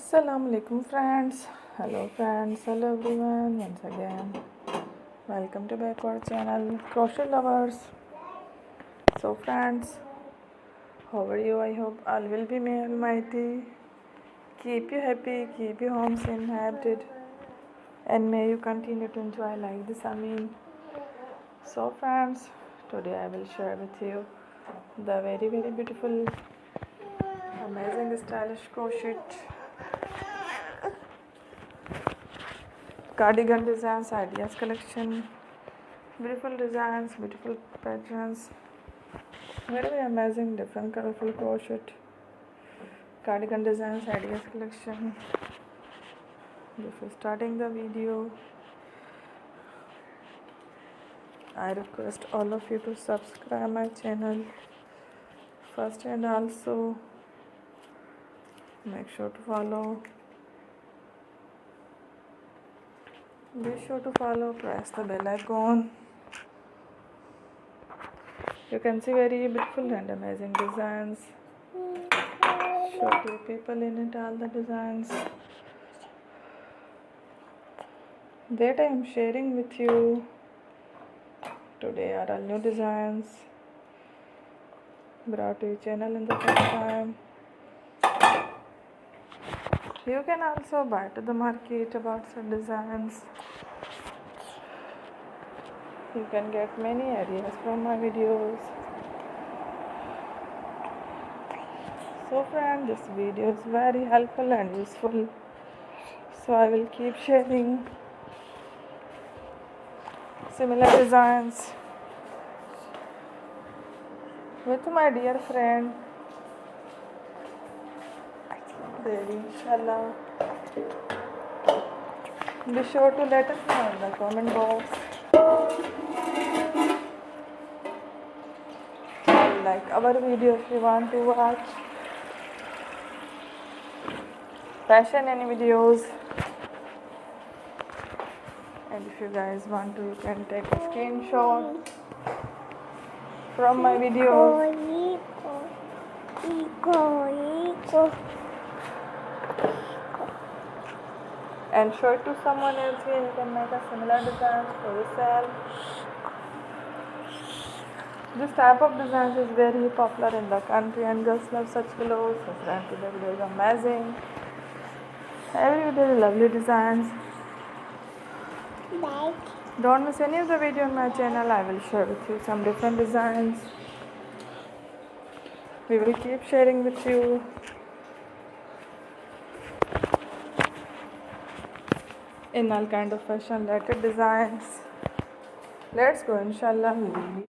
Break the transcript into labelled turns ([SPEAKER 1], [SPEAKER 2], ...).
[SPEAKER 1] Assalamu alaikum friends. Hello friends. Hello everyone. Once again, welcome to back our channel, Crochet Lovers. So friends, how are you? I hope all will be may Almighty keep you happy, keep you homes inhabited, and may you continue to enjoy like this. So friends, today I will share with you the very beautiful, amazing, stylish crochet cardigan designs ideas collection. Beautiful designs, beautiful patterns, very amazing, different colorful crochet cardigan designs ideas collection. Before starting the video, I request all of you to subscribe my channel first, and also make sure to follow. Be sure to follow, press the bell icon. You can see very beautiful and amazing designs. Show to people in it all the designs that I am sharing with you today are all new designs brought to your channel in the first time. You can also buy to the market about some designs. You can get many ideas from my videos. So friends, this video is very helpful and useful. So I will keep sharing similar designs with my dear friend. There, inshallah. Be sure to let us know in the comment box. Like our video if you want to watch fashion any videos, and if you guys want to, you can take a screenshot from my videos and show it to someone else. Here you can make a similar design for yourself. This type of designs is very popular in the country and girls love such clothes. So friend, today video is amazing. Every video is lovely designs. Don't miss any of the video on my channel. I will share with you some different designs. We will keep sharing with you. In all kind of fashion related designs. Let's go, inshallah.